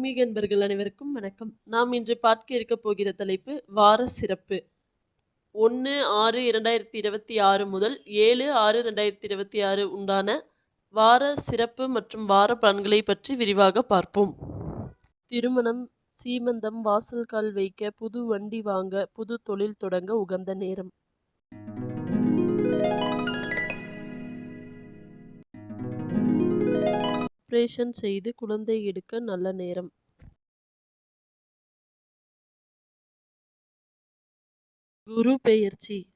ஆன்மீக அன்பர்கள் அனைவருக்கும் வணக்கம். நாம் இன்று பார்க்க இருக்க போகிற தலைப்பு வார சிறப்பு. 1/6/2026 முதல் 7/6/2026 உண்டான வார சிறப்பு மற்றும் வார பலன்களை பற்றி விரிவாக பார்ப்போம். திருமணம், சீமந்தம், வாசல் கால் வைக்க, புது வண்டி வாங்க, புது தொழில் தொடங்க உகந்த நேரம். ஆபரேஷன் செய்து குழந்தை எடுக்க நல்ல நேரம். குரு பெயர்ச்சி.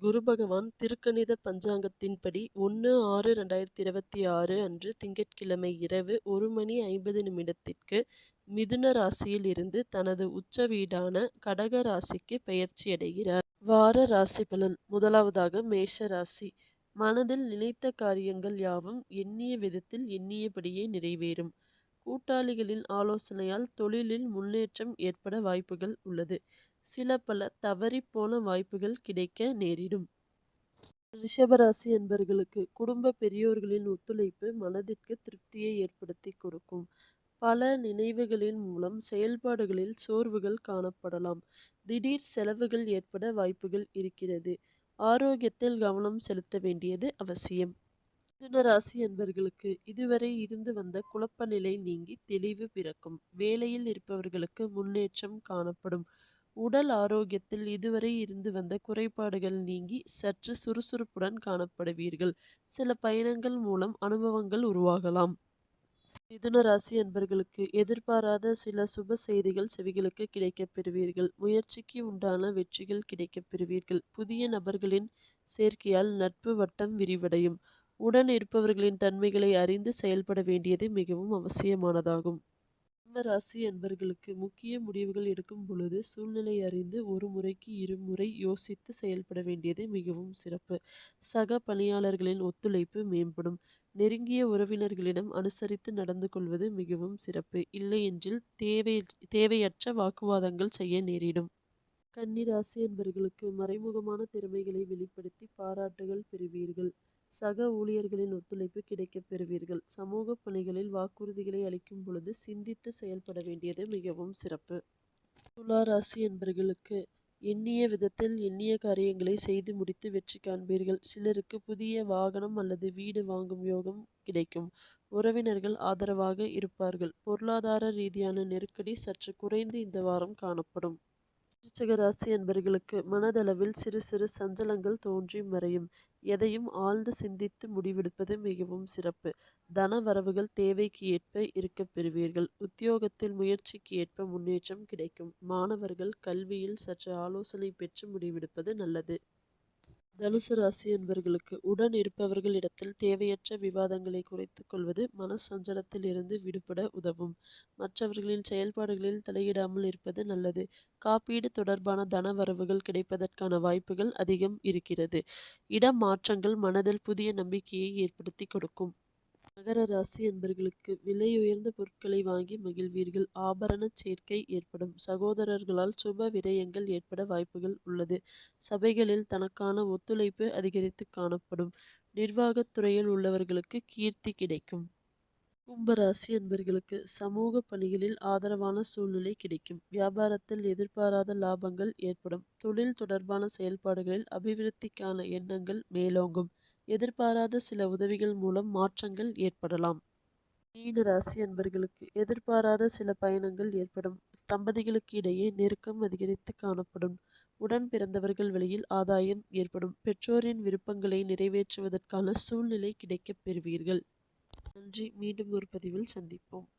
குரு பகவான் திருக்கணித பஞ்சாங்கத்தின்படி 1/6/2026 அன்று திங்கட்கிழமை இரவு 1:50 மிதுன ராசியில் இருந்து தனது உச்ச வீடான கடக ராசிக்கு பெயர்ச்சியடைகிறார். வார ராசி பலன். முதலாவதாக மேஷ ராசி. மனதில் நினைத்த காரியங்கள் யாவும் எண்ணிய விதத்தில் எண்ணியபடியே நிறைவேறும். கூட்டாளிகளின் ஆலோசனையால் தொழிலில் முன்னேற்றம் ஏற்பட வாய்ப்புகள் உள்ளது. சில பல தவறிப்போன வாய்ப்புகள் கிடைக்க நேரிடும். ரிஷபராசி என்பர்களுக்கு குடும்ப பெரியோர்களின் ஒத்துழைப்பு மனதிற்கு திருப்தியை ஏற்படுத்தி கொடுக்கும். பல நினைவுகளின் மூலம் செயல்பாடுகளில் சோர்வுகள் காணப்படலாம். திடீர் செலவுகள் ஏற்பட வாய்ப்புகள் இருக்கிறது. ஆரோக்கியத்தில் கவனம் செலுத்த வேண்டியது அவசியம். மிதுன ராசி என்பர்களுக்கு இதுவரை இருந்து வந்த குழப்ப நிலை நீங்கி தெளிவு பிறக்கும். வேலையில் இருப்பவர்களுக்கு முன்னேற்றம் காணப்படும். உடல் ஆரோக்கியத்தில் இதுவரை இருந்து வந்த குறைபாடுகள் நீங்கி சற்று சுறுசுறுப்புடன் காணப்படுவீர்கள். சில பயணங்கள் மூலம் அனுபவங்கள் உருவாகலாம். மிதுன ராசி என்பர்களுக்கு எதிர்பாராத சில சுப செய்திகள் செவிகளுக்கு கிடைக்கப் பெறுவீர்கள். முயற்சிக்கு உண்டான வெற்றிகள் கிடைக்கப் பெறுவீர்கள். புதிய நபர்களின் சேர்க்கையால் நட்பு வட்டம் விரிவடையும். உடன் இருப்பவர்களின் தன்மைகளை அறிந்து செயல்பட வேண்டியது மிகவும் அவசியமானதாகும். சிம்ம ராசி என்பர்களுக்கு முக்கிய முடிவுகள் எடுக்கும் பொழுது சூழ்நிலை அறிந்து ஒரு முறைக்கு இருமுறை யோசித்து செயல்பட வேண்டியது மிகவும் சிறப்பு. சக பணியாளர்களின் ஒத்துழைப்பு மேம்படும். நெருங்கிய உறவினர்களிடம் அனுசரித்து நடந்து கொள்வது மிகவும் சிறப்பு. இல்லையென்றில் தேவையற்ற வாக்குவாதங்கள் செய்ய நேரிடும். கன்னி ராசி என்பர்களுக்கு மறைமுகமான திறமைகளை வெளிப்படுத்தி பாராட்டுகள் பெறுவீர்கள். சக ஊழியர்களின் ஒத்துழைப்பு கிடைக்கப் பெறுவீர்கள். சமூக பணிகளில் வாக்குறுதிகளை அளிக்கும் பொழுது சிந்தித்து செயல்பட வேண்டியது மிகவும் சிறப்பு. துலா ராசி என்பர்களுக்கு எண்ணிய விதத்தில் எண்ணிய காரியங்களை செய்து முடித்து வெற்றி காண்பீர்கள். சிலருக்கு புதிய வாகனம் அல்லது வீடு வாங்கும் யோகம் கிடைக்கும். உறவினர்கள் ஆதரவாக இருப்பார்கள். பொருளாதார ரீதியான நெருக்கடி சற்று குறைந்து இந்த வாரம் காணப்படும். விருச்சிக ராசி என்பர்களுக்கு மனதளவில் சிறு சிறு சஞ்சலங்கள் தோன்றி மறையும். எதையும் ஆழ்ந்து சிந்தித்து முடிவெடுப்பது மிகவும் சிறப்பு. தன வரவுகள் தேவைக்கு ஏற்ப இருக்கப் பெறுவீர்கள். உத்தியோகத்தில் முயற்சிக்கு ஏற்ப முன்னேற்றம் கிடைக்கும். மாணவர்கள் கல்வியில் சற்று ஆலோசனை பெற்று முடிவெடுப்பது நல்லது. தனுசு ராசி என்பர்களுக்கு உடன் இருப்பவர்களிடத்தில் தேவையற்ற விவாதங்களை குறைத்துக் கொள்வது மனசஞ்சலத்தில் இருந்து விடுபட உதவும். மற்றவர்களின் செயல்பாடுகளில் தலையிடாமல் இருப்பது நல்லது. காப்பீடு தொடர்பான தன வரவுகள் கிடைப்பதற்கான வாய்ப்புகள் அதிகம் இருக்கிறது. இடம் மாற்றங்கள் மனதில் புதிய நம்பிக்கையை ஏற்படுத்தி கொடுக்கும். மகர ராசி என்பர்களுக்கு விலை உயர்ந்த பொருட்களை வாங்கி மகிழ்வீர்கள். ஆபரண சேர்க்கை ஏற்படும். சகோதரர்களால் சுப விரயங்கள் ஏற்பட வாய்ப்புகள் உள்ளது. சபைகளில் தனக்கான ஒத்துழைப்பு அதிகரித்து காணப்படும். நிர்வாகத் துறையில் உள்ளவர்களுக்கு கீர்த்தி கிடைக்கும். கும்பராசி என்பர்களுக்கு சமூக பணிகளில் ஆதரவான சூழ்நிலை கிடைக்கும். வியாபாரத்தில் எதிர்பாராத லாபங்கள் ஏற்படும். தொழில் தொடர்பான செயல்பாடுகளில் அபிவிருத்திக்கான எண்ணங்கள் மேலோங்கும். எதிர்பாராத சில உதவிகள் மூலம் மாற்றங்கள் ஏற்படலாம். மீன ராசி அன்பர்களுக்கு எதிர்பாராத சில பயணங்கள் ஏற்படும். தம்பதிகளுக்கு இடையே நெருக்கம் அதிகரித்து காணப்படும். உடன் பிறந்தவர்கள் வழியில் ஆதாயம் ஏற்படும். பெற்றோரின் விருப்பங்களை நிறைவேற்றுவதற்கான சூழ்நிலை கிடைக்கப் பெறுவீர்கள். நன்றி. மீண்டும் ஒரு பதிவில் சந்திப்போம்.